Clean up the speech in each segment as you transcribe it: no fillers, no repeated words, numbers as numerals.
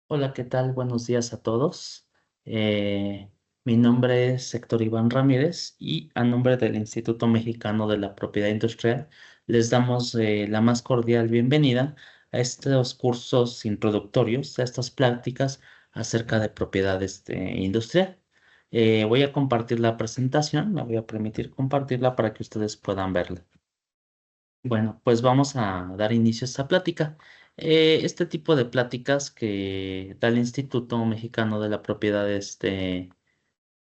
Hola, ¿qué tal? Buenos días a todos. Mi nombre es Héctor Iván Ramírez y a nombre del Instituto Mexicano de la Propiedad Industrial les damos la más cordial bienvenida a estos cursos introductorios, a estas prácticas acerca de propiedad industrial. Voy a compartir la presentación, me voy a permitir compartirla para que ustedes puedan verla. Bueno, pues vamos a dar inicio a esta plática. Este tipo de pláticas que da el Instituto Mexicano de la Propiedad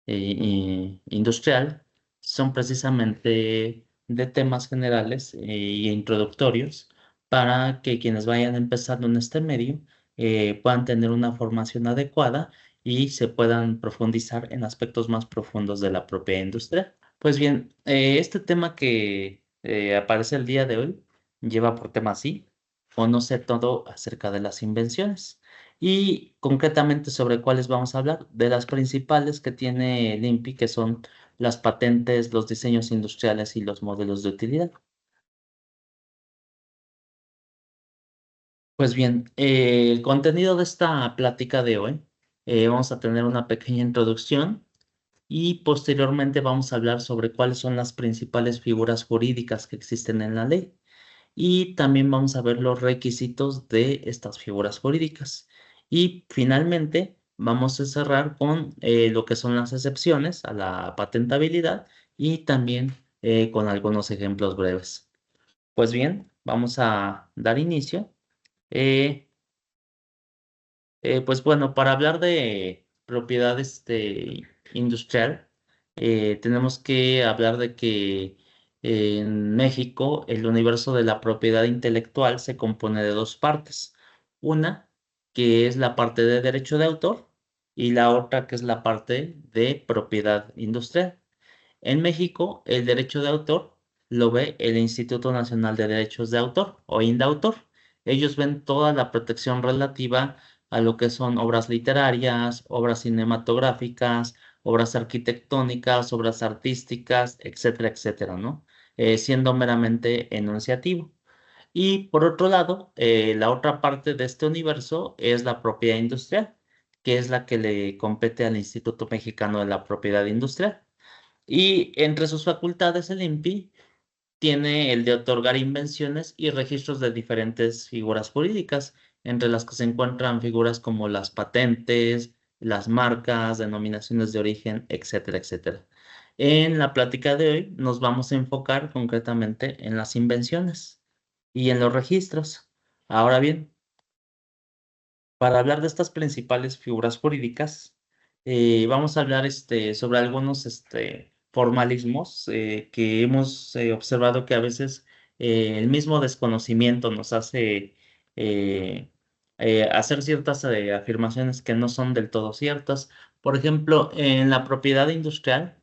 Industrial son precisamente de temas generales e introductorios para que quienes vayan empezando en este medio puedan tener una formación adecuada y se puedan profundizar en aspectos más profundos de la propiedad industrial. Pues bien, este tema que aparece el día de hoy lleva por tema así, conoce todo acerca de las invenciones y concretamente sobre cuáles vamos a hablar, de las principales que tiene el INPI, que son las patentes, los diseños industriales y los modelos de utilidad. Pues bien, el contenido de esta plática de hoy, vamos a tener una pequeña introducción y posteriormente vamos a hablar sobre cuáles son las principales figuras jurídicas que existen en la ley. Y también vamos a ver los requisitos de estas figuras jurídicas. Y finalmente vamos a cerrar con lo que son las excepciones a la patentabilidad y también con algunos ejemplos breves. Pues bien, vamos a dar inicio. Eh, pues bueno, para hablar de propiedad industrial, tenemos que hablar de que en México el universo de la propiedad intelectual se compone de dos partes. Una, que es la parte de derecho de autor, y la otra, que es la parte de propiedad industrial. En México, el derecho de autor lo ve el Instituto Nacional de Derechos de Autor o INDAUTOR. Ellos ven toda la protección relativa a lo que son obras literarias, obras cinematográficas, obras arquitectónicas, obras artísticas, etcétera, etcétera, ¿no? Siendo meramente enunciativo. Y por otro lado, la otra parte de este universo es la propiedad industrial, que es la que le compete al Instituto Mexicano de la Propiedad Industrial. Y entre sus facultades, el INPI tiene el de otorgar invenciones y registros de diferentes figuras jurídicas, entre las que se encuentran figuras como las patentes, las marcas, denominaciones de origen, etcétera, etcétera. En la plática de hoy nos vamos a enfocar concretamente en las invenciones y en los registros. Ahora bien, para hablar de estas principales figuras jurídicas, vamos a hablar sobre algunos formalismos que hemos observado que a veces el mismo desconocimiento nos hace eh, hacer ciertas afirmaciones que no son del todo ciertas. Por ejemplo, en la propiedad industrial,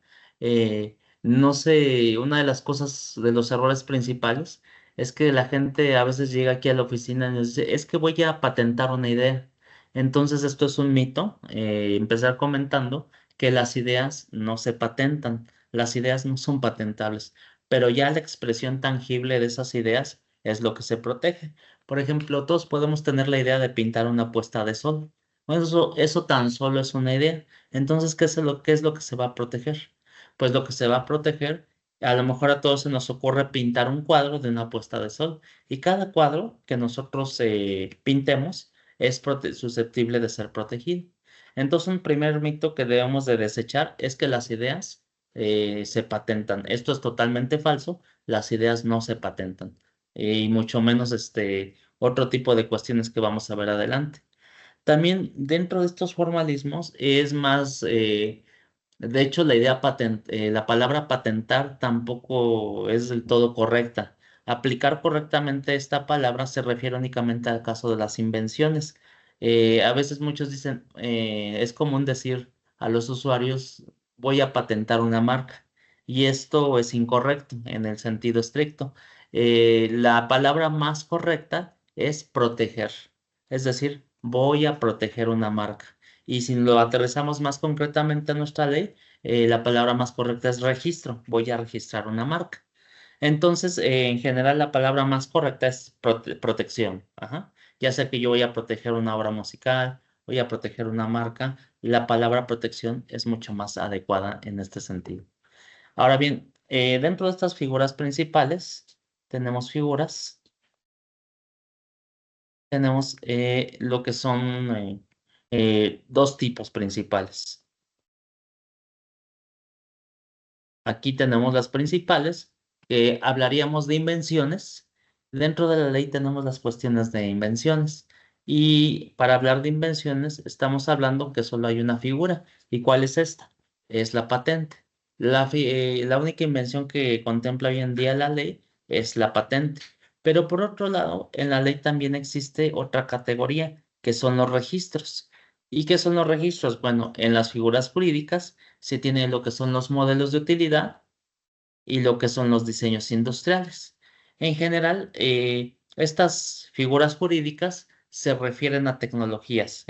no sé, una de las cosas, de los errores principales, es que la gente a veces llega aquí a la oficina y nos dice, es que voy a patentar una idea. Entonces, esto es un mito. Empezar comentando que las ideas no se patentan, las ideas no son patentables, pero ya la expresión tangible de esas ideas es lo que se protege. Por ejemplo, todos podemos tener la idea de pintar una puesta de sol. Bueno, eso tan solo es una idea. Entonces, qué es lo que se va a proteger? Pues lo que se va a proteger, a lo mejor a todos se nos ocurre pintar un cuadro de una puesta de sol. Y cada cuadro que nosotros pintemos, es susceptible de ser protegido. Entonces, un primer mito que debemos de desechar es que las ideas se patentan. Esto es totalmente falso. Las ideas no se patentan. Y mucho menos otro tipo de cuestiones que vamos a ver adelante. También dentro de estos formalismos es más, de hecho, la palabra patentar tampoco es del todo correcta. Aplicar correctamente esta palabra se refiere únicamente al caso de las invenciones. A veces muchos dicen, es común decir a los usuarios, voy a patentar una marca. Y esto es incorrecto en el sentido estricto. La palabra más correcta es proteger. Es decir, voy a proteger una marca. Y si lo aterrizamos más concretamente a nuestra ley, la palabra más correcta es registro. Voy a registrar una marca. Entonces, en general, la palabra más correcta es protección. Ajá. Ya sea que yo voy a proteger una obra musical, voy a proteger una marca, y la palabra protección es mucho más adecuada en este sentido. Ahora bien, dentro de estas figuras principales, tenemos figuras, tenemos lo que son dos tipos principales. Aquí tenemos las principales, hablaríamos de invenciones. Dentro de la ley tenemos las cuestiones de invenciones. Y para hablar de invenciones, estamos hablando que solo hay una figura. ¿Y cuál es esta? Es la patente. La única invención que contempla hoy en día la ley es la patente. Pero por otro lado, en la ley también existe otra categoría, que son los registros. ¿Y qué son los registros? Bueno, en las figuras jurídicas se tiene lo que son los modelos de utilidad y lo que son los diseños industriales. En general, estas figuras jurídicas se refieren a tecnologías,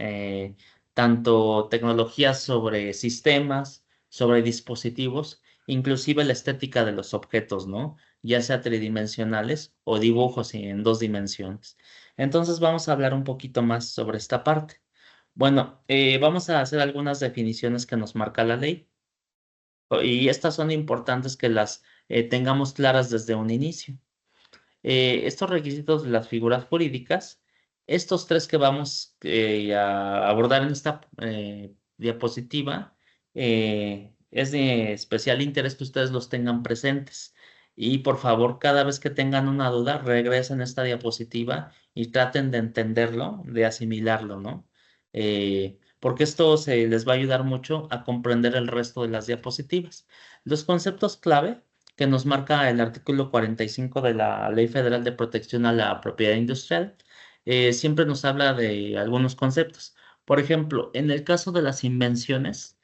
tanto tecnologías sobre sistemas, sobre dispositivos, inclusive la estética de los objetos, ¿no? Ya sea tridimensionales o dibujos en dos dimensiones. Entonces vamos a hablar un poquito más sobre esta parte. Bueno, vamos a hacer algunas definiciones que nos marca la ley. Y estas son importantes que las tengamos claras desde un inicio. Estos requisitos de las figuras jurídicas, estos tres que vamos a abordar en esta diapositiva, es de especial interés que ustedes los tengan presentes. Y por favor, cada vez que tengan una duda, regresen a esta diapositiva y traten de entenderlo, de asimilarlo, ¿no? Porque esto se les va a ayudar mucho a comprender el resto de las diapositivas. Los conceptos clave que nos marca el artículo 45 de la Ley Federal de Protección a la Propiedad Industrial, siempre nos habla de algunos conceptos. Por ejemplo, en el caso de las invenciones,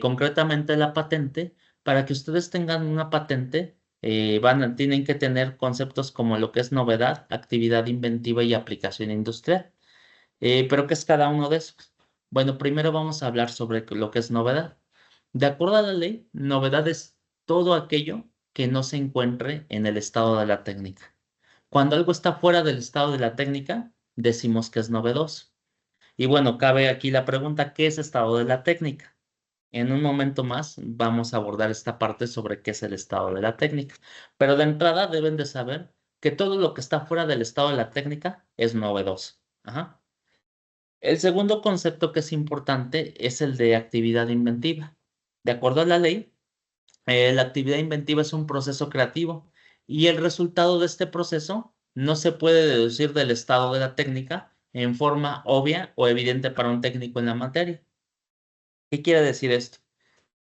concretamente la patente, para que ustedes tengan una patente, tienen que tener conceptos como lo que es novedad, actividad inventiva y aplicación industrial. ¿Pero qué es cada uno de esos? Bueno, primero vamos a hablar sobre lo que es novedad. De acuerdo a la ley, novedad es todo aquello que no se encuentre en el estado de la técnica. Cuando algo está fuera del estado de la técnica, decimos que es novedoso. Y bueno, cabe aquí la pregunta, ¿qué es estado de la técnica? En un momento más vamos a abordar esta parte sobre qué es el estado de la técnica. Pero de entrada deben de saber que todo lo que está fuera del estado de la técnica es novedoso. Ajá. El segundo concepto que es importante es el de actividad inventiva. De acuerdo a la ley, la actividad inventiva es un proceso creativo y el resultado de este proceso no se puede deducir del estado de la técnica en forma obvia o evidente para un técnico en la materia. ¿Qué quiere decir esto?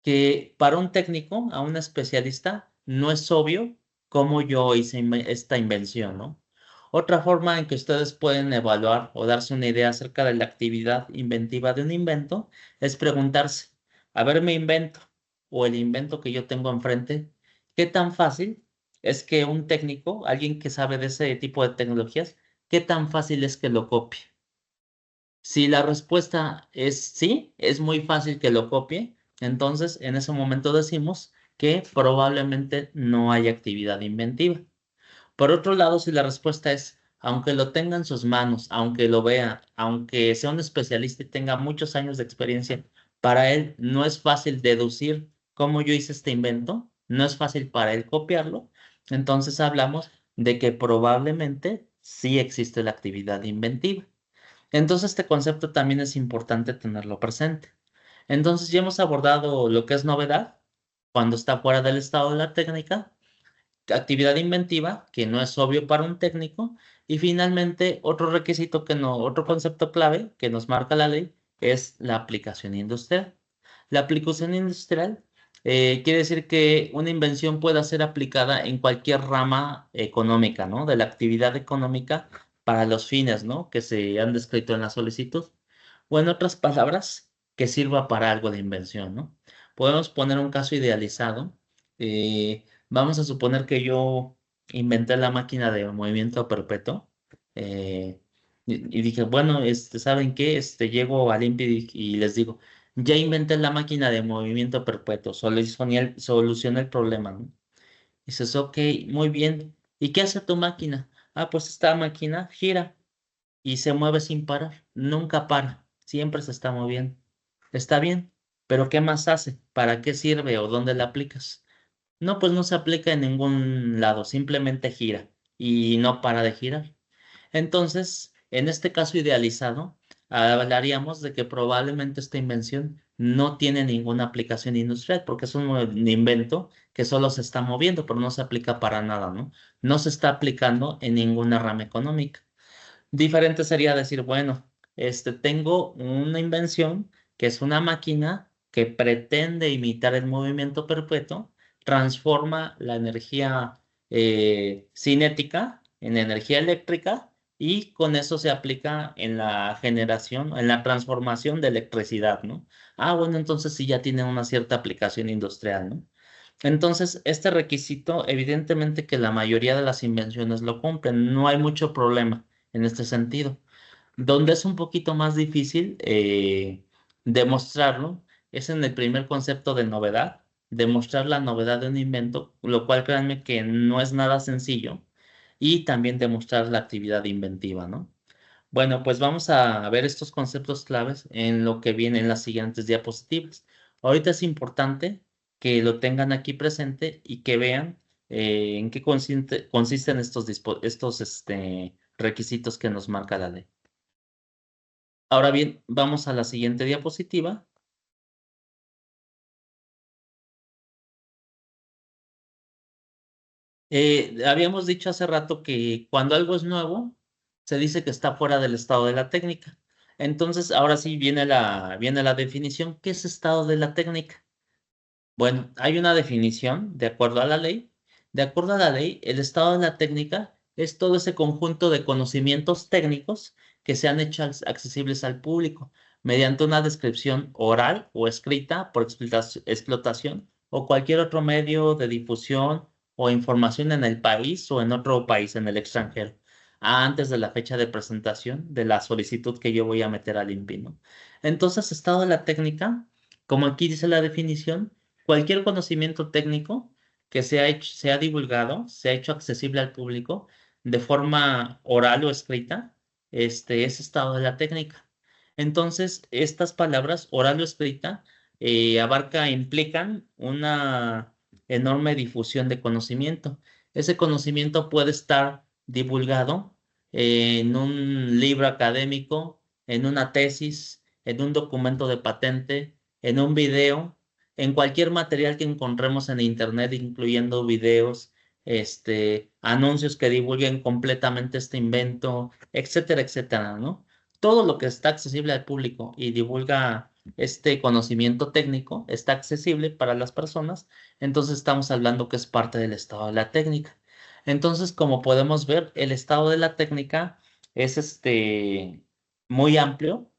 Que para un técnico, a un especialista, no es obvio cómo yo hice esta invención, ¿no? Otra forma en que ustedes pueden evaluar o darse una idea acerca de la actividad inventiva de un invento es preguntarse, a ver, mi invento o el invento que yo tengo enfrente, ¿qué tan fácil es que un técnico, alguien que sabe de ese tipo de tecnologías, qué tan fácil es que lo copie? Si la respuesta es sí, es muy fácil que lo copie, entonces en ese momento decimos que probablemente no hay actividad inventiva. Por otro lado, si la respuesta es, aunque lo tenga en sus manos, aunque lo vea, aunque sea un especialista y tenga muchos años de experiencia, para él no es fácil deducir cómo yo hice este invento, no es fácil para él copiarlo, entonces hablamos de que probablemente sí existe la actividad inventiva. Entonces, este concepto también es importante tenerlo presente. Entonces, ya hemos abordado lo que es novedad, cuando está fuera del estado de la técnica, actividad inventiva, que no es obvio para un técnico, y finalmente, otro requisito que no, otro concepto clave que nos marca la ley es la aplicación industrial. La aplicación industrial quiere decir que una invención pueda ser aplicada en cualquier rama económica, ¿no? De la actividad económica para los fines, ¿no? Que se han descrito en la solicitud. O en otras palabras, que sirva para algo de invención, ¿no? Podemos poner un caso idealizado. Vamos a suponer que yo inventé la máquina de movimiento perpetuo. eh, y dije, bueno, ¿saben qué? Llego al INPI y les digo, ya inventé la máquina de movimiento perpetuo, solucioné el problema, ¿no? Dices, ok, muy bien. ¿Y qué hace tu máquina? Ah, pues esta máquina gira y se mueve sin parar, nunca para. siempre se está moviendo. Está bien, pero ¿qué más hace? ¿Para qué sirve o dónde la aplicas? No, pues no se aplica en ningún lado, simplemente gira y no para de girar. Entonces, en este caso idealizado, hablaríamos de que probablemente esta invención no tiene ninguna aplicación industrial, porque es un invento que solo se está moviendo, pero no se aplica para nada, ¿no? No se está aplicando en ninguna rama económica. Diferente sería decir, bueno, tengo una invención que es una máquina que pretende imitar el movimiento perpetuo, transforma la energía cinética en energía eléctrica y con eso se aplica en la generación, en la transformación de electricidad, ¿no? Ah, bueno, entonces sí ya tiene una cierta aplicación industrial, ¿no? Entonces, este requisito, evidentemente que la mayoría de las invenciones lo cumplen, no hay mucho problema en este sentido. Donde es un poquito más difícil demostrarlo es en el primer concepto de novedad, demostrar la novedad de un invento, lo cual créanme que no es nada sencillo, y también demostrar la actividad inventiva, ¿no? Bueno, pues vamos a ver estos conceptos claves en lo que viene en las siguientes diapositivas. Ahorita es importante que lo tengan aquí presente y que vean en qué consisten estos requisitos que nos marca la ley. Ahora bien, vamos a la siguiente diapositiva. Habíamos dicho hace rato que cuando algo es nuevo, se dice que está fuera del estado de la técnica. Entonces, ahora sí viene la definición. ¿Qué es estado de la técnica? Bueno, hay una definición de acuerdo a la ley. De acuerdo a la ley, el estado de la técnica es todo ese conjunto de conocimientos técnicos que se han hecho accesibles al público mediante una descripción oral o escrita por explotación o cualquier otro medio de difusión o información en el país o en otro país, en el extranjero, antes de la fecha de presentación de la solicitud que yo voy a meter al INPI, ¿no? Entonces, estado de la técnica, como aquí dice la definición, cualquier conocimiento técnico que se ha divulgado, se ha hecho accesible al público de forma oral o escrita, es estado de la técnica. Entonces, estas palabras, oral o escrita, implican una enorme difusión de conocimiento. Ese conocimiento puede estar divulgado en un libro académico, en una tesis, en un documento de patente, en un video, en cualquier material que encontremos en internet, incluyendo videos, anuncios que divulguen completamente este invento, etcétera, etcétera, ¿no? Todo lo que está accesible al público y divulga este conocimiento técnico está accesible para las personas, entonces estamos hablando que es parte del estado de la técnica. Entonces, como podemos ver, el estado de la técnica es muy amplio.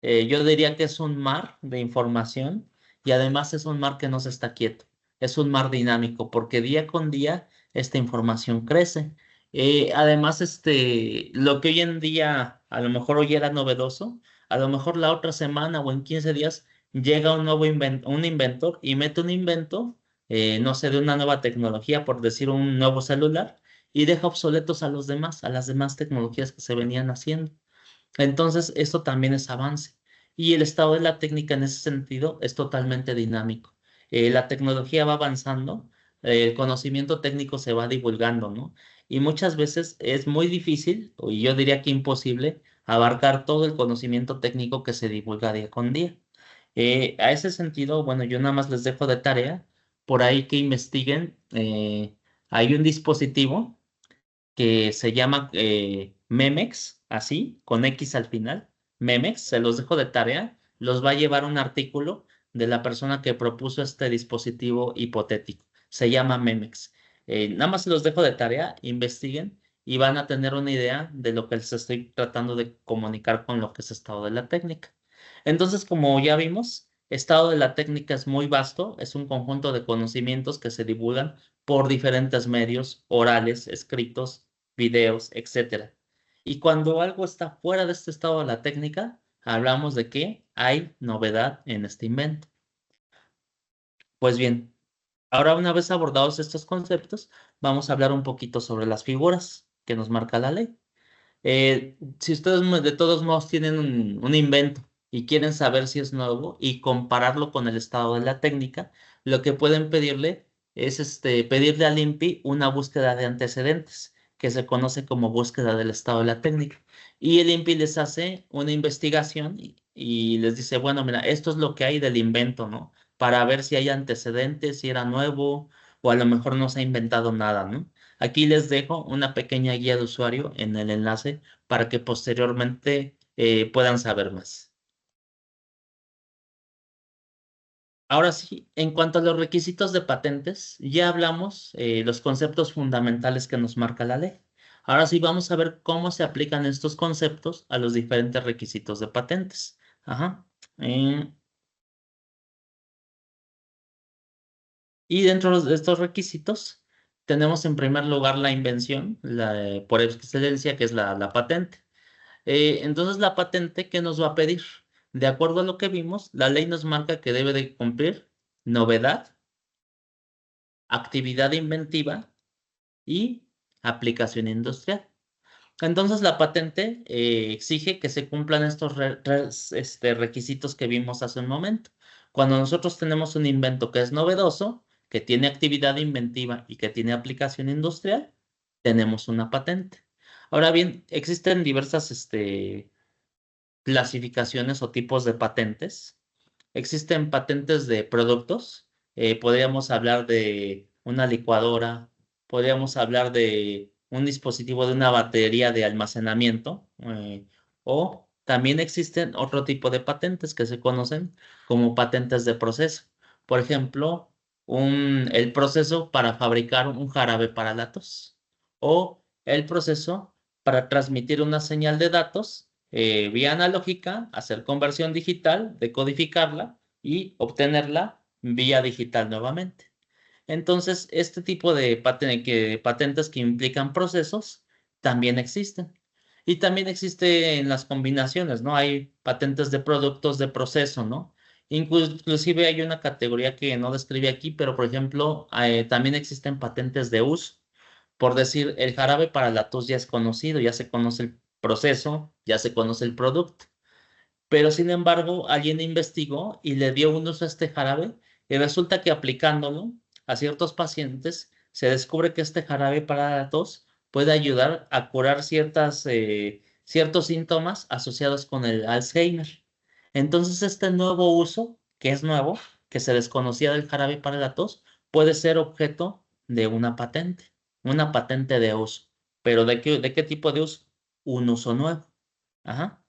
Yo diría que es un mar de información y además es un mar que no se está quieto, es un mar dinámico porque día con día esta información crece. Además, lo que hoy en día a lo mejor hoy era novedoso, a lo mejor la otra semana o en 15 días llega un inventor y mete un invento, no sé, de una nueva tecnología, por decir un nuevo celular, y deja obsoletos a las demás tecnologías que se venían haciendo. Entonces, esto también es avance. Y el estado de la técnica en ese sentido es totalmente dinámico. La tecnología va avanzando, el conocimiento técnico se va divulgando, ¿no? Y muchas veces es muy difícil, o yo diría que imposible, abarcar todo el conocimiento técnico que se divulga día con día. A ese sentido, bueno, yo nada más les dejo de tarea por ahí que investiguen. Hay un dispositivo que se llama Memex, así, con X al final. Memex, se los dejo de tarea, los va a llevar un artículo de la persona que propuso este dispositivo hipotético. Se llama Memex. Nada más se los dejo de tarea, investiguen y van a tener una idea de lo que les estoy tratando de comunicar con lo que es estado de la técnica. Entonces, como ya vimos, estado de la técnica es muy vasto, es un conjunto de conocimientos que se divulgan por diferentes medios orales, escritos, videos, etcétera. Y cuando algo está fuera de este estado de la técnica, hablamos de que hay novedad en este invento. Pues bien, ahora una vez abordados estos conceptos, vamos a hablar un poquito sobre las figuras que nos marca la ley. Si ustedes de todos modos tienen un invento y quieren saber si es nuevo y compararlo con el estado de la técnica, lo que pueden pedirle es pedirle al INPI una búsqueda de antecedentes, que se conoce como búsqueda del estado de la técnica. Y el INPI les hace una investigación y les dice, bueno, mira, esto es lo que hay del invento, ¿no? Para ver si hay antecedentes, si era nuevo o a lo mejor no se ha inventado nada, ¿no? Aquí les dejo una pequeña guía de usuario en el enlace para que posteriormente puedan saber más. Ahora sí, en cuanto a los requisitos de patentes, ya hablamos los conceptos fundamentales que nos marca la ley. Ahora sí, vamos a ver cómo se aplican estos conceptos a los diferentes requisitos de patentes. Ajá. Eh, y dentro de estos requisitos, tenemos en primer lugar la invención, por excelencia, que es la patente. Entonces, la patente, ¿qué nos va a pedir? De acuerdo a lo que vimos, la ley nos marca que debe de cumplir novedad, actividad inventiva y aplicación industrial. Entonces, la patente exige que se cumplan estos requisitos que vimos hace un momento. Cuando nosotros tenemos un invento que es novedoso, que tiene actividad inventiva y que tiene aplicación industrial, tenemos una patente. Ahora bien, existen diversas clasificaciones o tipos de patentes. Existen patentes de productos. Podríamos hablar de una licuadora, podríamos hablar de un dispositivo de una batería de almacenamiento, o también existen otro tipo de patentes que se conocen como patentes de proceso. Por ejemplo, el proceso para fabricar un jarabe para la tos o el proceso para transmitir una señal de datos vía analógica, hacer conversión digital, decodificarla y obtenerla vía digital nuevamente. Entonces, este tipo de patentes que implican procesos también existen. Y también existen las combinaciones, ¿no? Hay patentes de productos de proceso, ¿no? Inclusive hay una categoría que no describí aquí, pero por ejemplo, también existen patentes de uso. Por decir, el jarabe para la tos ya es conocido, ya se conoce el proceso, ya se conoce el producto. Pero sin embargo, alguien investigó y le dio un uso a este jarabe y resulta que aplicándolo a ciertos pacientes se descubre que este jarabe para la tos puede ayudar a curar ciertos síntomas asociados con el Alzheimer. Entonces, este nuevo uso, que es nuevo, que se desconocía del jarabe para la tos, puede ser objeto de una patente de uso. ¿Pero de qué tipo de uso? Un uso nuevo. Ajá.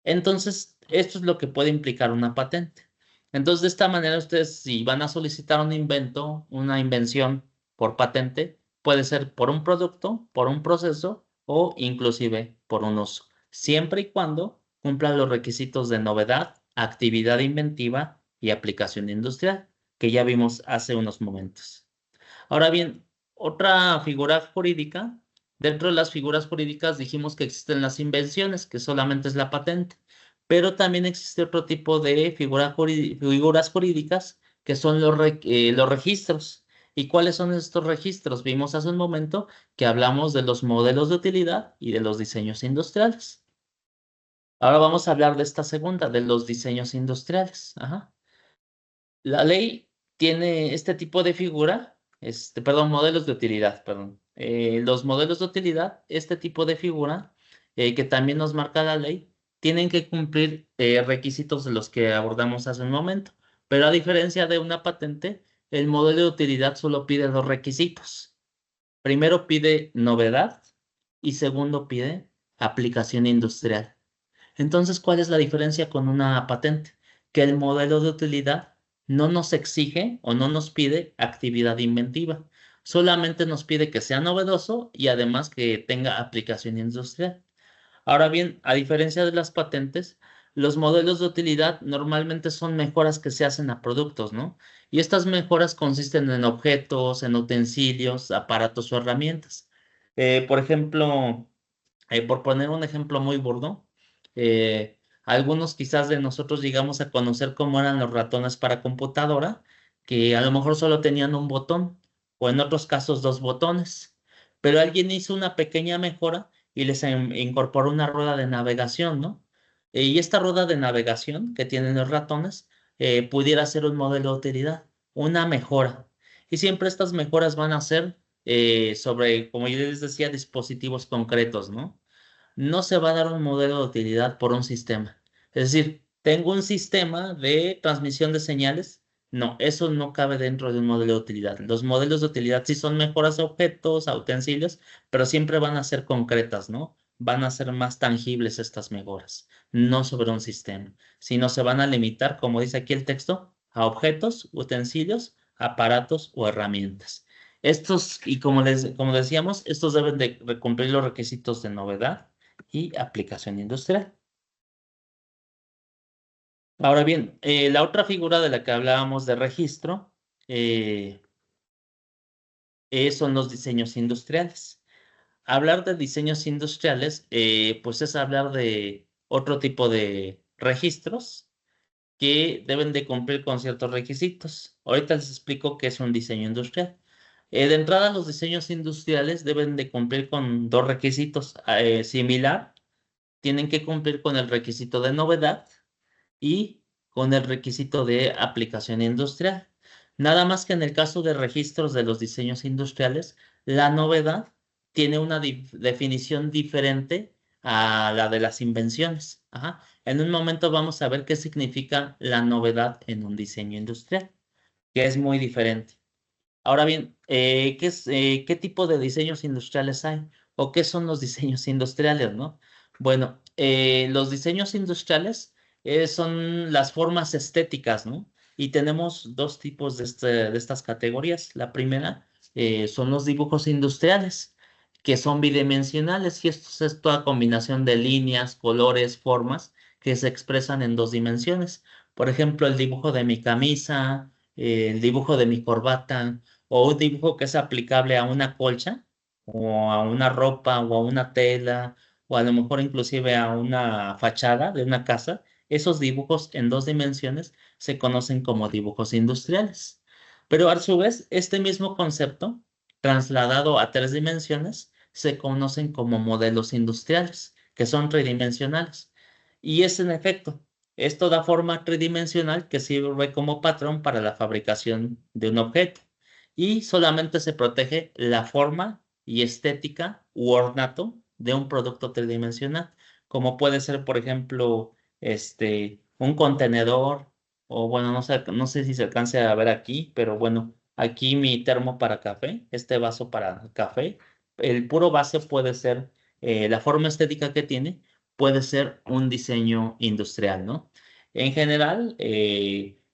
Entonces, esto es lo que puede implicar una patente. Entonces, de esta manera, ustedes, si van a solicitar un invento, una invención por patente, puede ser por un producto, por un proceso o inclusive por un uso, siempre y cuando cumplan los requisitos de novedad, actividad inventiva y aplicación industrial, que ya vimos hace unos momentos. Ahora bien, otra figura jurídica, dentro de las figuras jurídicas dijimos que existen las invenciones, que solamente es la patente, pero también existe otro tipo de figuras jurídicas que son los registros. ¿Y cuáles son estos registros? Vimos hace un momento que hablamos de los modelos de utilidad y de los diseños industriales. Ahora vamos a hablar de esta segunda, de los diseños industriales. Ajá. La ley tiene este tipo de figura, perdón, modelos de utilidad, perdón. Los modelos de utilidad, este tipo de figura, que también nos marca la ley, tienen que cumplir requisitos de los que abordamos hace un momento. Pero a diferencia de una patente, el modelo de utilidad solo pide dos requisitos. Primero pide novedad y segundo pide aplicación industrial. Entonces, ¿cuál es la diferencia con una patente? Que el modelo de utilidad no nos exige o no nos pide actividad inventiva, solamente nos pide que sea novedoso y además que tenga aplicación industrial. Ahora bien, a diferencia de las patentes, los modelos de utilidad normalmente son mejoras que se hacen a productos, ¿no? Y estas mejoras consisten en objetos, en utensilios, aparatos o herramientas. Por ejemplo, por poner un ejemplo muy burdo, algunos quizás de nosotros llegamos a conocer cómo eran los ratones para computadora, que a lo mejor solo tenían un botón, o en otros casos dos botones, pero alguien hizo una pequeña mejora y les incorporó una rueda de navegación, ¿no? Y esta rueda de navegación que tienen los ratones pudiera ser un modelo de utilidad, una mejora. Y siempre estas mejoras van a ser sobre, como yo les decía, dispositivos concretos, ¿no? No se va a dar un modelo de utilidad por un sistema. Es decir, tengo un sistema de transmisión de señales. No, eso no cabe dentro de un modelo de utilidad. Los modelos de utilidad sí son mejoras a objetos, a utensilios, pero siempre van a ser concretas, ¿no? Van a ser más tangibles estas mejoras, no sobre un sistema, sino se van a limitar, como dice aquí el texto, a objetos, utensilios, aparatos o herramientas. Estos, y como decíamos, estos deben de cumplir los requisitos de novedad y aplicación industrial. Ahora bien, la otra figura de la que hablábamos de registro eh, son los diseños industriales. Hablar de diseños industriales, pues es hablar de otro tipo de registros que deben de cumplir con ciertos requisitos. Ahorita les explico qué es un diseño industrial. De entrada, los diseños industriales deben de cumplir con dos requisitos similar. Tienen que cumplir con el requisito de novedad y con el requisito de aplicación industrial. Nada más que en el caso de registros de los diseños industriales, la novedad tiene una definición diferente a la de las invenciones. Ajá. En un momento vamos a ver qué significa la novedad en un diseño industrial, que es muy diferente. Ahora bien, ¿qué tipo de diseños industriales hay? ¿O qué son los diseños industriales, no? Bueno, los diseños industriales son las formas estéticas, ¿no? Y tenemos dos tipos de estas categorías. La primera son los dibujos industriales, que son bidimensionales, y esto es toda combinación de líneas, colores, formas que se expresan en dos dimensiones. Por ejemplo, el dibujo de mi camisa, el dibujo de mi corbata o un dibujo que es aplicable a una colcha o a una ropa o a una tela o a lo mejor inclusive a una fachada de una casa, esos dibujos en dos dimensiones se conocen como dibujos industriales. Pero a su vez, este mismo concepto, trasladado a tres dimensiones, se conocen como modelos industriales, que son tridimensionales. Y es en efecto, esto da forma tridimensional que sirve como patrón para la fabricación de un objeto y solamente se protege la forma y estética u ornato de un producto tridimensional, como puede ser, por ejemplo, un contenedor, o bueno, no sé si se alcance a ver aquí, pero bueno, aquí mi termo para café, este vaso para café, el puro base puede ser, la forma estética que tiene, puede ser un diseño industrial, ¿no? En general,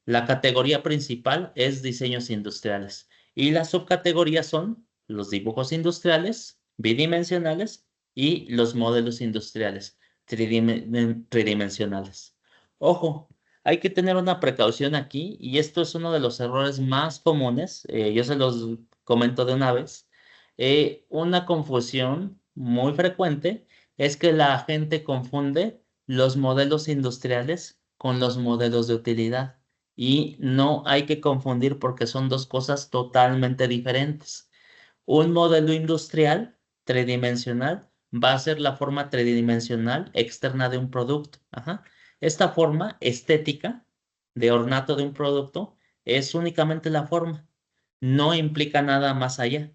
la categoría principal es diseños industriales. Y las subcategorías son los dibujos industriales, bidimensionales y los modelos industriales, tridimensionales. Ojo, hay que tener una precaución aquí y esto es uno de los errores más comunes, yo se los comento de una vez. Una confusión muy frecuente es que la gente confunde los modelos industriales con los modelos de utilidad. Y no hay que confundir porque son dos cosas totalmente diferentes. Un modelo industrial tridimensional va a ser la forma tridimensional externa de un producto. Ajá. Esta forma estética de ornato de un producto es únicamente la forma, no implica nada más allá.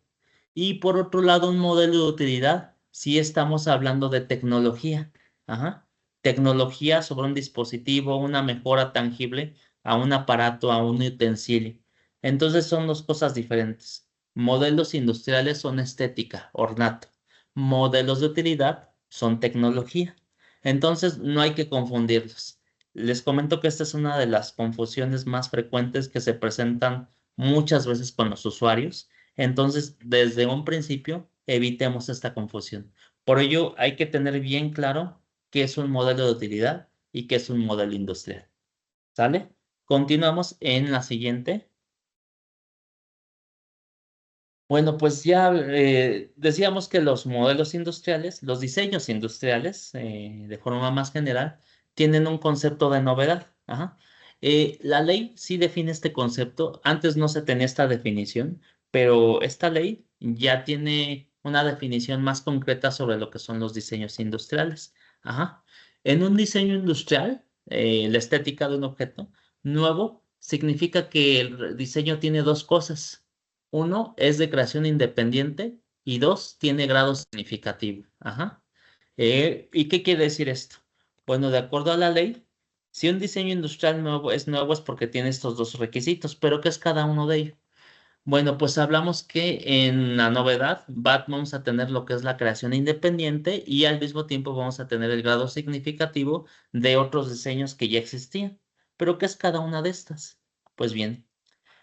Y por otro lado, un modelo de utilidad, si estamos hablando de tecnología. Ajá. Tecnología sobre un dispositivo, una mejora tangible a un aparato, a un utensilio. Entonces son dos cosas diferentes. Modelos industriales son estética, ornato. Modelos de utilidad son tecnología. Entonces no hay que confundirlos. Les comento que esta es una de las confusiones más frecuentes que se presentan muchas veces con los usuarios. Entonces, desde un principio, evitemos esta confusión. Por ello, hay que tener bien claro qué es un modelo de utilidad y qué es un modelo industrial. ¿Sale? Continuamos en la siguiente. Bueno, pues ya decíamos que los modelos industriales, los diseños industriales, de forma más general, tienen un concepto de novedad. Ajá. La ley sí define este concepto. Antes no se tenía esta definición, pero esta ley ya tiene una definición más concreta sobre lo que son los diseños industriales. Ajá. En un diseño industrial, la estética de un objeto nuevo significa que el diseño tiene dos cosas. Uno es de creación independiente y dos tiene grado significativo. Ajá. ¿Y qué quiere decir esto? Bueno, de acuerdo a la ley, si un diseño industrial nuevo es porque tiene estos dos requisitos, pero ¿qué es cada uno de ellos? Bueno, pues hablamos que en la novedad vamos a tener lo que es la creación independiente y al mismo tiempo vamos a tener el grado significativo de otros diseños que ya existían. ¿Pero qué es cada una de estas? Pues bien,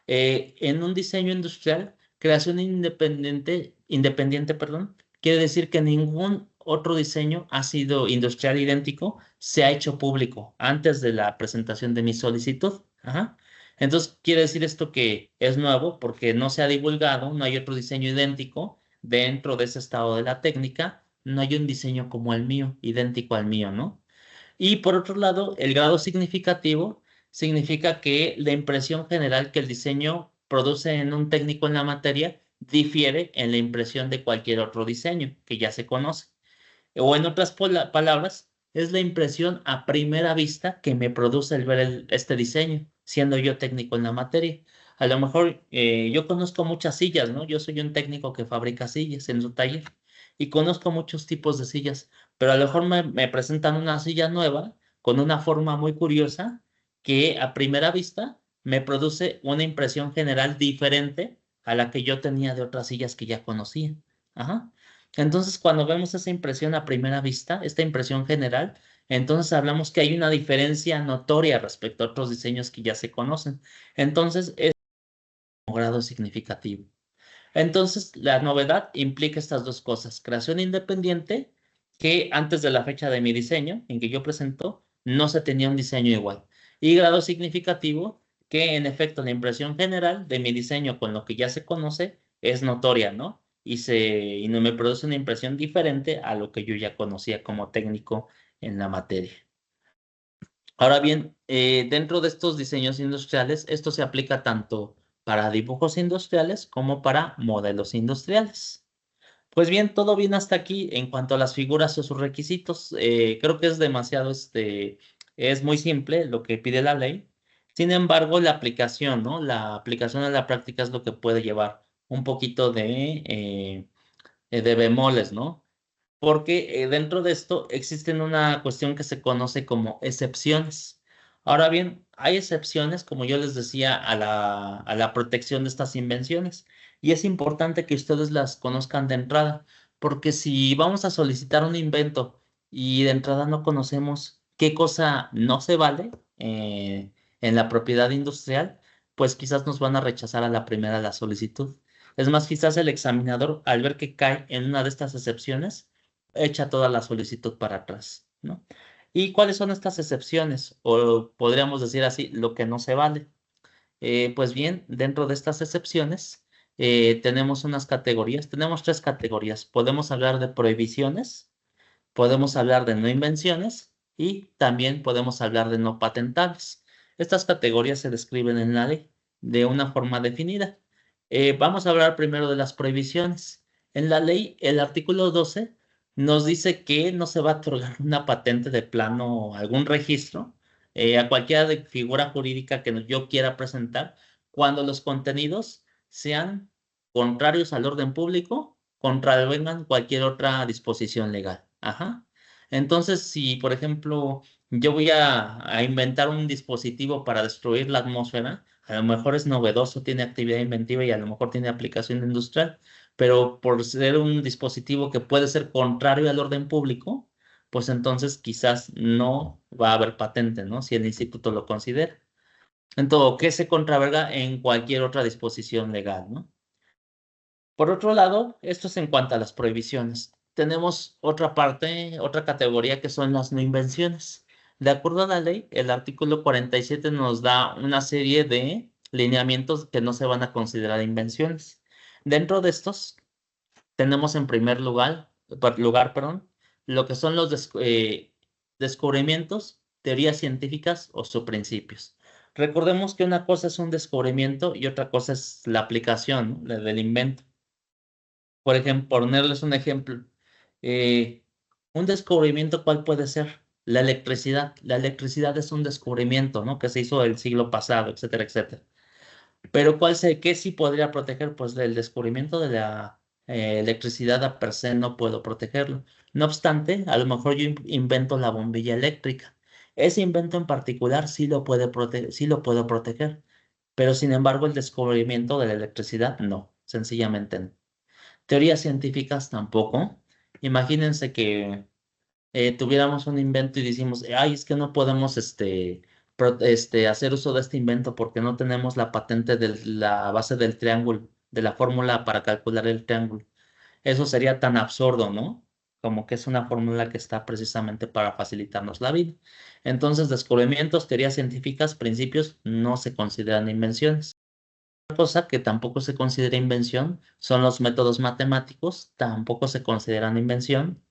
en un diseño industrial, creación independiente, perdón, quiere decir que ningún otro diseño ha sido industrial idéntico, se ha hecho público antes de la presentación de mi solicitud. Ajá. Entonces, quiere decir esto que es nuevo porque no se ha divulgado, no hay otro diseño idéntico dentro de ese estado de la técnica, no hay un diseño como el mío, idéntico al mío, ¿no? Y por otro lado, el grado significativo significa que la impresión general que el diseño produce en un técnico en la materia difiere en la impresión de cualquier otro diseño que ya se conoce. O en otras palabras, es la impresión a primera vista que me produce el ver este diseño, siendo yo técnico en la materia. A lo mejor yo conozco muchas sillas, ¿no? Yo soy un técnico que fabrica sillas en su taller y conozco muchos tipos de sillas, pero a lo mejor me presentan una silla nueva con una forma muy curiosa que a primera vista me produce una impresión general diferente a la que yo tenía de otras sillas que ya conocía. Ajá. Entonces, cuando vemos esa impresión a primera vista, esta impresión general, entonces hablamos que hay una diferencia notoria respecto a otros diseños que ya se conocen. Entonces, es un grado significativo. Entonces, la novedad implica estas dos cosas. Creación independiente, que antes de la fecha de mi diseño, en que yo presento, no se tenía un diseño igual. Y grado significativo, que en efecto la impresión general de mi diseño con lo que ya se conoce es notoria, ¿no? Y no me produce una impresión diferente a lo que yo ya conocía como técnico en la materia. Ahora bien, dentro de estos diseños industriales, esto se aplica tanto para dibujos industriales como para modelos industriales. Pues bien, todo bien hasta aquí en cuanto a las figuras o sus requisitos. Creo que es demasiado, es muy simple lo que pide la ley. Sin embargo, la aplicación, ¿no? La aplicación a la práctica es lo que puede llevar un poquito de bemoles, ¿no? Porque dentro de esto existen una cuestión que se conoce como excepciones. Ahora bien, hay excepciones, como yo les decía, a la protección de estas invenciones. Y es importante que ustedes las conozcan de entrada, porque si vamos a solicitar un invento y de entrada no conocemos qué cosa no se vale en la propiedad industrial, pues quizás nos van a rechazar a la primera la solicitud. Es más, quizás el examinador, al ver que cae en una de estas excepciones, echa toda la solicitud para atrás, ¿no? ¿Y cuáles son estas excepciones? O podríamos decir así, lo que no se vale. Pues bien, dentro de estas excepciones tenemos unas categorías, tenemos tres categorías. Podemos hablar de prohibiciones, podemos hablar de no invenciones y también podemos hablar de no patentables. Estas categorías se describen en la ley de una forma definida. Vamos a hablar primero de las prohibiciones. En la ley, el artículo 12 nos dice que no se va a otorgar una patente de plano o algún registro a cualquiera de figura jurídica que yo quiera presentar cuando los contenidos sean contrarios al orden público, contravengan cualquier otra disposición legal. Ajá. Entonces, si, por ejemplo, yo voy a inventar un dispositivo para destruir la atmósfera, a lo mejor es novedoso, tiene actividad inventiva y a lo mejor tiene aplicación industrial, pero por ser un dispositivo que puede ser contrario al orden público, pues entonces quizás no va a haber patente, ¿no? Si el instituto lo considera. Entonces, que se contravenga en cualquier otra disposición legal, ¿no? Por otro lado, esto es en cuanto a las prohibiciones. Tenemos otra parte, otra categoría que son las no invenciones. De acuerdo a la ley, el artículo 47 nos da una serie de lineamientos que no se van a considerar invenciones. Dentro de estos, tenemos en primer perdón, lo que son los descubrimientos, teorías científicas o sus principios. Recordemos que una cosa es un descubrimiento y otra cosa es la aplicación, ¿no? Del invento. Por ejemplo, ponerles un ejemplo, eh, un descubrimiento, ¿cuál puede ser? La electricidad. La electricidad es un descubrimiento, ¿no? Que se hizo el siglo pasado, etcétera, etcétera. Pero ¿qué sí podría proteger? Pues del descubrimiento de la electricidad a per se no puedo protegerlo. No obstante, a lo mejor yo invento la bombilla eléctrica. Ese invento en particular sí lo puedo proteger, pero sin embargo el descubrimiento de la electricidad no, sencillamente no. Teorías científicas tampoco. Imagínense que tuviéramos un invento y decimos, ay, es que no podemos hacer uso de este invento porque no tenemos la patente de la base del triángulo, de la fórmula para calcular el triángulo. Eso sería tan absurdo, ¿no? Como que es una fórmula que está precisamente para facilitarnos la vida. Entonces, descubrimientos, teorías científicas, principios no se consideran invenciones. Otra cosa que tampoco se considera invención son los métodos matemáticos, tampoco se consideran invención.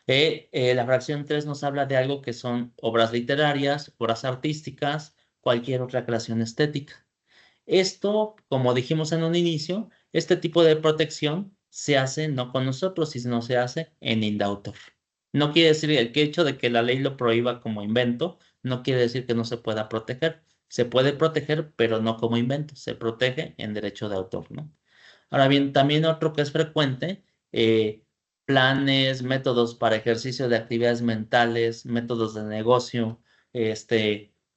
La fracción 3 nos habla de algo que son obras literarias, obras artísticas, cualquier otra creación estética. Esto, como dijimos en un inicio, este tipo de protección se hace no con nosotros, sino se hace en indautor. No quiere decir el que hecho de que la ley lo prohíba como invento, no quiere decir que no se pueda proteger. Se puede proteger, pero no como invento. Se protege en derecho de autor, ¿no? Ahora bien, también otro que es frecuente, planes, métodos para ejercicio de actividades mentales, métodos de negocio,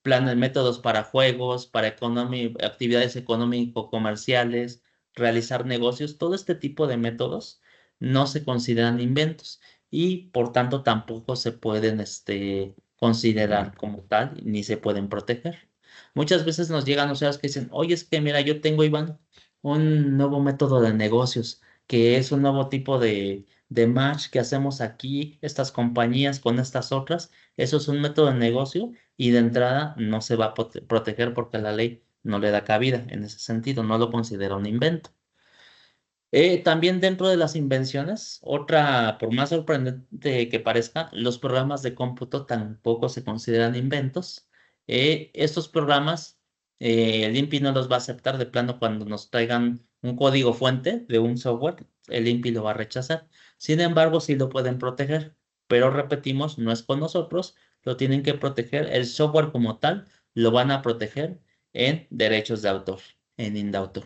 planes, métodos para juegos, para actividades económico-comerciales, realizar negocios, todo este tipo de métodos no se consideran inventos y por tanto tampoco se pueden considerar como tal ni se pueden proteger. Muchas veces nos llegan usuarios que dicen, oye, es que mira, yo tengo, Iván, un nuevo método de negocios, que es un nuevo tipo de match que hacemos aquí, estas compañías con estas otras. Eso es un método de negocio y de entrada no se va a proteger porque la ley no le da cabida en ese sentido, no lo considera un invento. También dentro de las invenciones, otra, por más sorprendente que parezca, los programas de cómputo tampoco se consideran inventos. Estos programas, el INPI no los va a aceptar de plano cuando nos traigan un código fuente de un software, el INPI lo va a rechazar. Sin embargo, sí lo pueden proteger, pero repetimos, no es con nosotros, lo tienen que proteger, el software como tal lo van a proteger en derechos de autor, en indautor.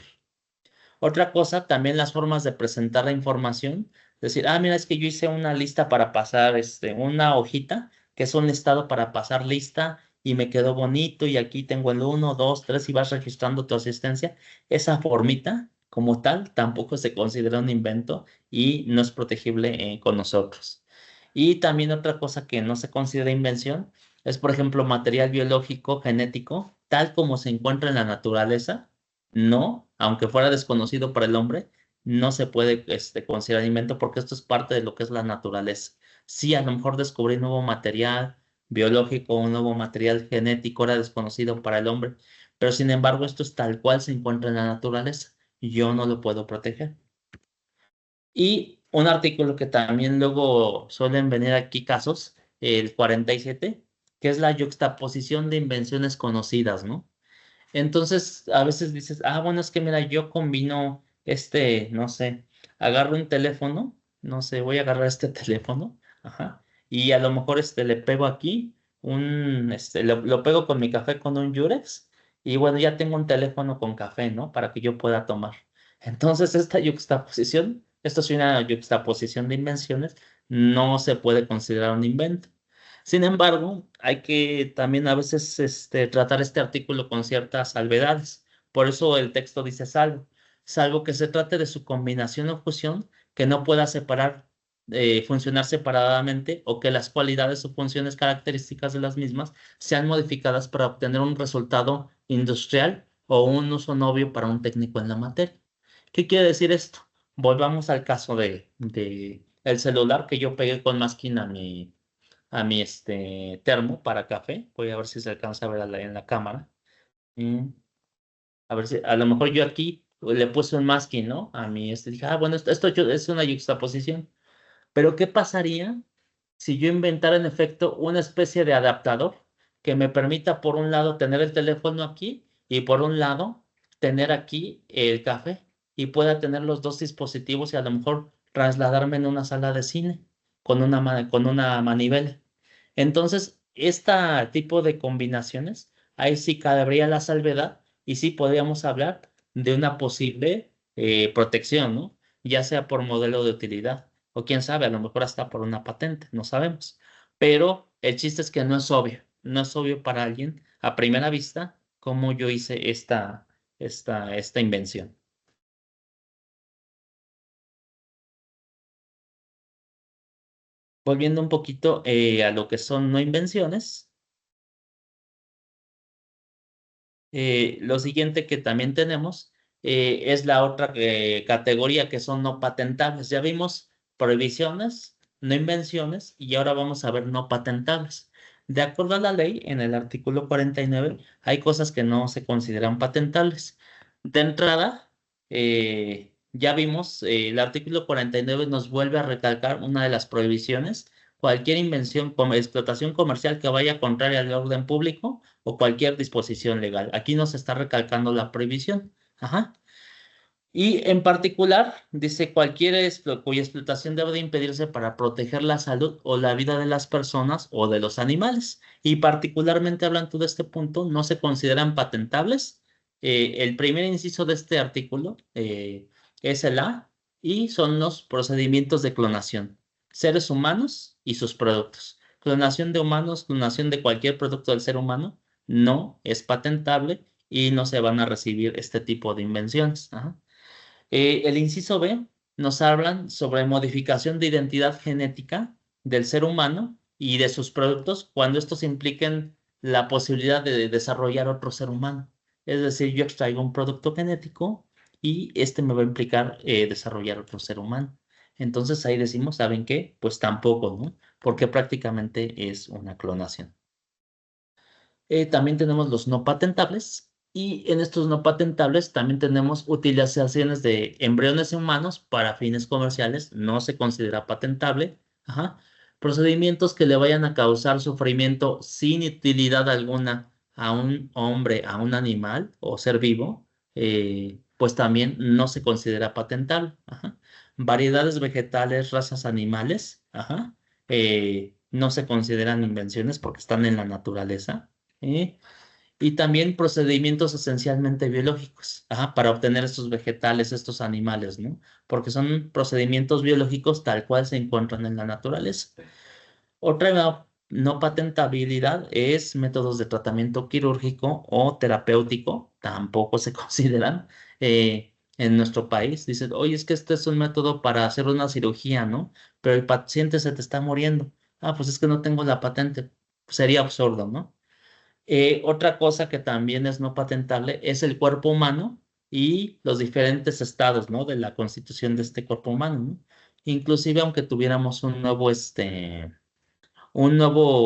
Otra cosa, también las formas de presentar la información. Decir, mira, es que yo hice una lista para pasar, una hojita, que es un listado para pasar lista y me quedó bonito y aquí tengo el uno, 2, 3 y vas registrando tu asistencia. Esa formita, como tal, tampoco se considera un invento y no es protegible con nosotros. Y también otra cosa que no se considera invención es, por ejemplo, material biológico, genético, tal como se encuentra en la naturaleza no, aunque fuera desconocido para el hombre, no se puede considerar invento porque esto es parte de lo que es la naturaleza. Sí, a lo mejor descubrí nuevo material biológico, un nuevo material genético era desconocido para el hombre, pero sin embargo esto es tal cual se encuentra en la naturaleza. Yo no lo puedo proteger. Y un artículo que también luego suelen venir aquí casos, el 47, que es la yuxtaposición de invenciones conocidas, ¿no? Entonces, a veces dices, bueno, es que mira, yo combino no sé, agarro un teléfono, no sé, voy a agarrar este teléfono, ajá, y a lo mejor le pego aquí, lo pego con mi café con un Yurex, y bueno, ya tengo un teléfono con café, ¿no? Para que yo pueda tomar. Entonces, esto es una yuxtaposición de invenciones, no se puede considerar un invento. Sin embargo, hay que también a veces tratar este artículo con ciertas salvedades. Por eso el texto dice salvo que se trate de su combinación o fusión que no pueda funcionar separadamente o que las cualidades o funciones características de las mismas sean modificadas para obtener un resultado industrial o un uso novio para un técnico en la materia. ¿Qué quiere decir esto? Volvamos al caso de el celular que yo pegué con masking a mi termo para café. Voy a ver si se alcanza a ver en la cámara. Mm, A ver si, a lo mejor yo aquí le puse un masking, ¿no? A mí, dije, bueno, esto es una yuxtaposición. Pero ¿qué pasaría si yo inventara en efecto una especie de adaptador que me permita, por un lado, tener el teléfono aquí y por un lado, tener aquí el café y pueda tener los dos dispositivos y a lo mejor trasladarme en una sala de cine con una manivela? Entonces, este tipo de combinaciones, ahí sí cabría la salvedad y sí podríamos hablar de una posible protección, ¿no? Ya sea por modelo de utilidad o quién sabe, a lo mejor hasta por una patente, no sabemos. Pero el chiste es que no es obvio para alguien a primera vista cómo yo hice esta invención. Volviendo un poquito a lo que son no invenciones. Lo siguiente que también tenemos es la otra categoría que son no patentables. Ya vimos prohibiciones, no invenciones y ahora vamos a ver no patentables. De acuerdo a la ley, en el artículo 49 hay cosas que no se consideran patentables. De entrada, ya vimos, el artículo 49 nos vuelve a recalcar una de las prohibiciones: cualquier invención como explotación comercial que vaya contraria al orden público o cualquier disposición legal. Aquí nos está recalcando la prohibición. Ajá. Y en particular, dice cuya explotación debe de impedirse para proteger la salud o la vida de las personas o de los animales. Y particularmente hablando de este punto, no se consideran patentables. El primer inciso de este artículo es el A y son los procedimientos de clonación. Seres humanos y sus productos. Clonación de humanos, clonación de cualquier producto del ser humano no es patentable y no se van a recibir este tipo de invenciones. Ajá. El inciso B nos hablan sobre modificación de identidad genética del ser humano y de sus productos cuando estos impliquen la posibilidad de desarrollar otro ser humano. Es decir, yo extraigo un producto genético y este me va a implicar desarrollar otro ser humano. Entonces ahí decimos, ¿saben qué? Pues tampoco, ¿no? Porque prácticamente es una clonación. También tenemos los no patentables y en estos no patentables también tenemos utilizaciones de embriones humanos para fines comerciales, no se considera patentable. Ajá. Procedimientos que le vayan a causar sufrimiento sin utilidad alguna a un hombre, a un animal o ser vivo, pues también no se considera patentable. Ajá. Variedades vegetales, razas animales, ajá, no se consideran invenciones porque están en la naturaleza. ¿Eh? Y también procedimientos esencialmente biológicos, ajá, para obtener estos vegetales, estos animales, ¿no? Porque son procedimientos biológicos tal cual se encuentran en la naturaleza. Otra no patentabilidad es métodos de tratamiento quirúrgico o terapéutico, tampoco se consideran en nuestro país. Dicen, oye, es que este es un método para hacer una cirugía, ¿no? Pero el paciente se te está muriendo. Ah, pues es que no tengo la patente. Sería absurdo, ¿no? Otra cosa que también es no patentable es el cuerpo humano y los diferentes estados, ¿no? De la constitución de este cuerpo humano, ¿no? Inclusive aunque tuviéramos un nuevo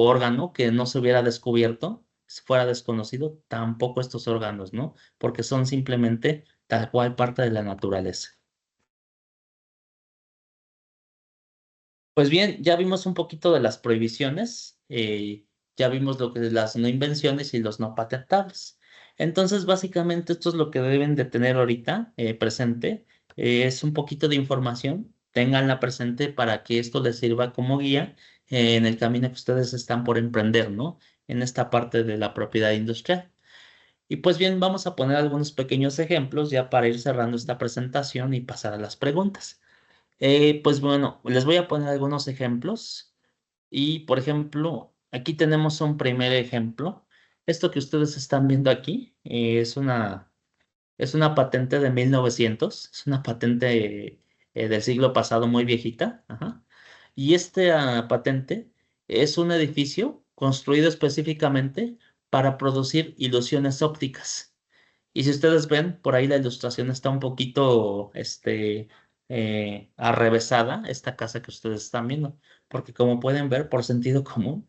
órgano que no se hubiera descubierto, si fuera desconocido, tampoco estos órganos, ¿no? Porque son simplemente tal cual parte de la naturaleza. Pues bien, ya vimos un poquito de las prohibiciones, ya vimos lo que es las no invenciones y los no patentables. Entonces, básicamente esto es lo que deben de tener ahorita presente. Es un poquito de información, ténganla presente para que esto les sirva como guía en el camino que ustedes están por emprender, ¿no? En esta parte de la propiedad industrial. Y pues bien, vamos a poner algunos pequeños ejemplos ya para ir cerrando esta presentación y pasar a las preguntas. Pues bueno, les voy a poner algunos ejemplos y por ejemplo, aquí tenemos un primer ejemplo. Esto que ustedes están viendo aquí es una patente de 1900, es una patente del siglo pasado muy viejita. Ajá. Y esta patente es un edificio construido específicamente para producir ilusiones ópticas. Y si ustedes ven, por ahí la ilustración está un poquito, arrevesada, esta casa que ustedes están viendo, porque como pueden ver, por sentido común,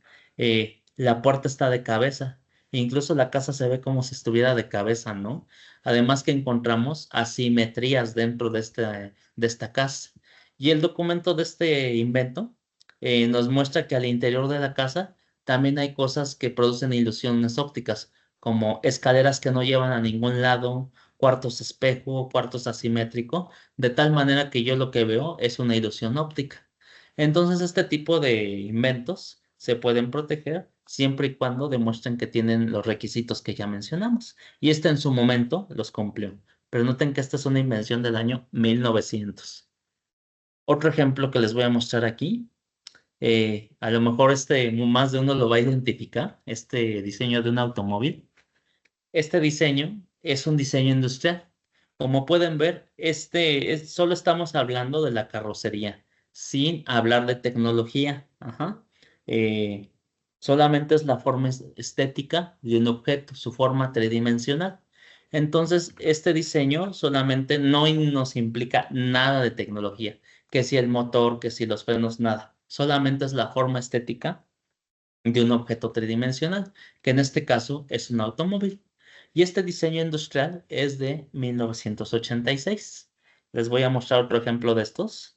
la puerta está de cabeza, e incluso la casa se ve como si estuviera de cabeza, ¿no? Además que encontramos asimetrías dentro de esta casa. Y el documento de este invento nos muestra que al interior de la casa también hay cosas que producen ilusiones ópticas como escaleras que no llevan a ningún lado, cuartos espejo, cuartos asimétrico, de tal manera que yo lo que veo es una ilusión óptica. Entonces, este tipo de inventos se pueden proteger siempre y cuando demuestren que tienen los requisitos que ya mencionamos. Y este en su momento los cumplió. Pero noten que esta es una invención del año 1900. Otro ejemplo que les voy a mostrar aquí, a lo mejor más de uno lo va a identificar, este diseño de un automóvil. Este diseño es un diseño industrial. Como pueden ver, solo estamos hablando de la carrocería, sin hablar de tecnología. Ajá. Eh, Solamente es la forma estética de un objeto, su forma tridimensional. Entonces, este diseño solamente no nos implica nada de tecnología, que si el motor, que si los frenos, nada. Solamente es la forma estética de un objeto tridimensional, que en este caso es un automóvil. Y este diseño industrial es de 1986. Les voy a mostrar otro ejemplo de estos.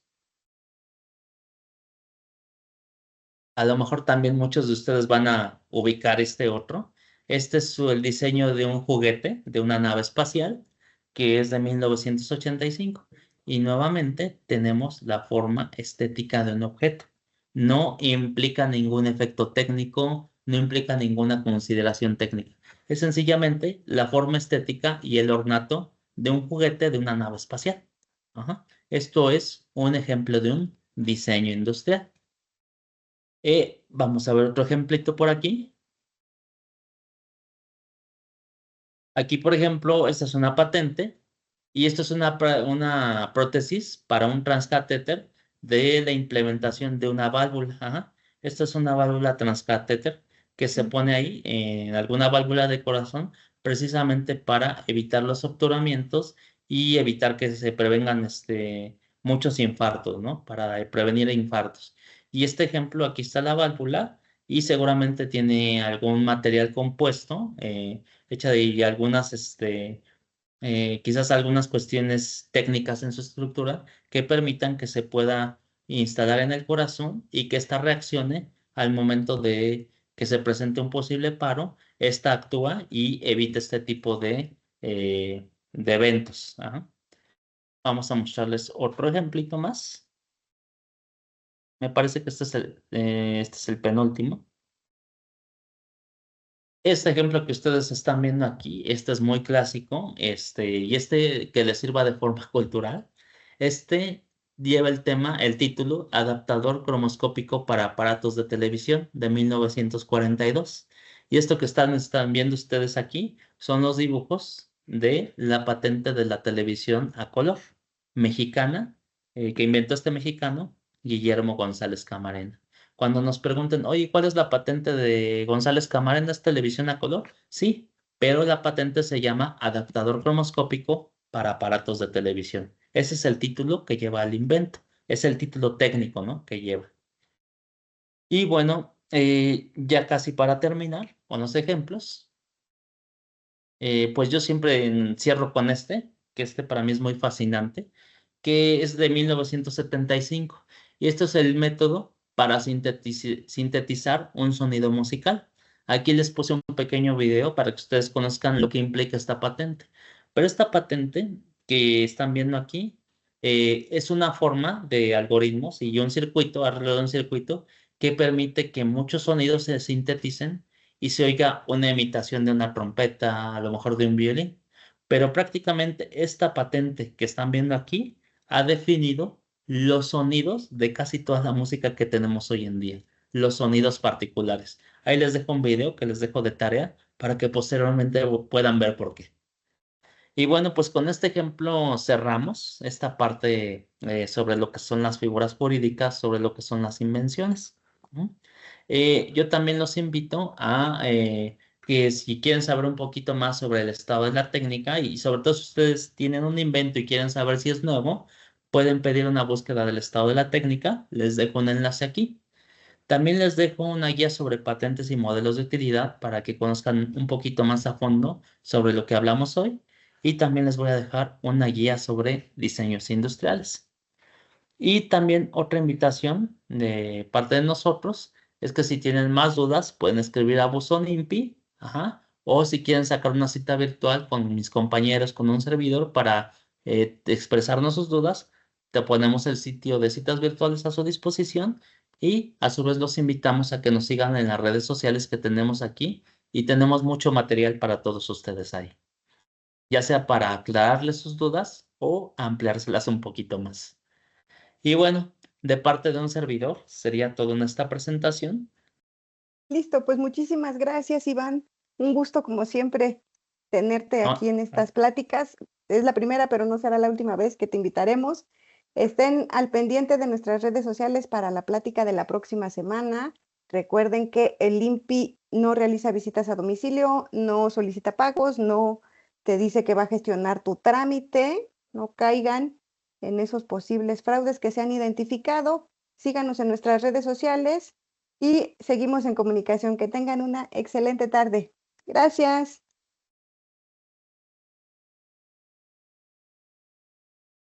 A lo mejor también muchos de ustedes van a ubicar este otro. Este es el diseño de un juguete, de una nave espacial, que es de 1985. Y nuevamente tenemos la forma estética de un objeto. No implica ningún efecto técnico, no implica ninguna consideración técnica. Es sencillamente la forma estética y el ornato de un juguete de una nave espacial. Ajá. Esto es un ejemplo de un diseño industrial. Vamos a ver otro ejemplito por aquí. Aquí, por ejemplo, esta es una patente y esto es una prótesis para un transcatéter de la implementación de una válvula. Ajá. Esta es una válvula transcatéter que se pone ahí en alguna válvula de corazón precisamente para evitar los obturamientos y evitar que se prevengan muchos infartos, ¿no? Para prevenir infartos. Y este ejemplo, aquí está la válvula y seguramente tiene algún material compuesto. Hecha de algunas, quizás algunas cuestiones técnicas en su estructura que permitan que se pueda instalar en el corazón y que ésta reaccione al momento de que se presente un posible paro, ésta actúa y evita este tipo de eventos. Ajá. Vamos a mostrarles otro ejemplito más. Me parece que este es el penúltimo. Este ejemplo que ustedes están viendo aquí, este es muy clásico, y que les sirva de forma cultural, este lleva el título Adaptador cromoscópico para aparatos de televisión de 1942. Y esto que están viendo ustedes aquí son los dibujos de la patente de la televisión a color mexicana, que inventó este mexicano, Guillermo González Camarena. Cuando nos pregunten, oye, ¿cuál es la patente de González Camarena? ¿Es televisión a color? Sí, pero la patente se llama adaptador cromoscópico para aparatos de televisión. Ese es el título que lleva el invento. Es el título técnico, ¿no? Que lleva. Y bueno, ya casi para terminar con los ejemplos, pues yo siempre cierro con que este para mí es muy fascinante, que es de 1975. Y este es el método para sintetizar un sonido musical. Aquí les puse un pequeño video para que ustedes conozcan lo que implica esta patente. Pero esta patente que están viendo aquí es una forma de algoritmos y un circuito, alrededor de un circuito, que permite que muchos sonidos se sinteticen y se oiga una imitación de una trompeta, a lo mejor de un violín. Pero prácticamente esta patente que están viendo aquí ha definido los sonidos de casi toda la música que tenemos hoy en día, los sonidos particulares. Ahí les dejo un video que les dejo de tarea para que posteriormente puedan ver por qué. Y bueno, pues con este ejemplo cerramos esta parte sobre lo que son las figuras jurídicas, sobre lo que son las invenciones. ¿No? Yo también los invito a que si quieren saber un poquito más sobre el estado de la técnica y sobre todo si ustedes tienen un invento y quieren saber si es nuevo, pueden pedir una búsqueda del estado de la técnica. Les dejo un enlace aquí. También les dejo una guía sobre patentes y modelos de utilidad para que conozcan un poquito más a fondo sobre lo que hablamos hoy. Y también les voy a dejar una guía sobre diseños industriales. Y también otra invitación de parte de nosotros es que si tienen más dudas pueden escribir a Buzón INPI, ajá, o si quieren sacar una cita virtual con mis compañeros, con un servidor para expresarnos sus dudas, te ponemos el sitio de citas virtuales a su disposición Y a su vez los invitamos a que nos sigan en las redes sociales que tenemos aquí y tenemos mucho material para todos ustedes ahí, ya sea para aclararles sus dudas o ampliárselas un poquito más. Y bueno, de parte de un servidor, sería todo en esta presentación. Listo, pues muchísimas gracias, Iván. Un gusto, como siempre, tenerte aquí Ah, en ah, estas pláticas. Es la primera, pero no será la última vez que te invitaremos. Estén al pendiente de nuestras redes sociales para la plática de la próxima semana. Recuerden que el INPI no realiza visitas a domicilio, no solicita pagos, no te dice que va a gestionar tu trámite. No caigan en esos posibles fraudes que se han identificado. Síganos en nuestras redes sociales y seguimos en comunicación. Que tengan una excelente tarde. Gracias.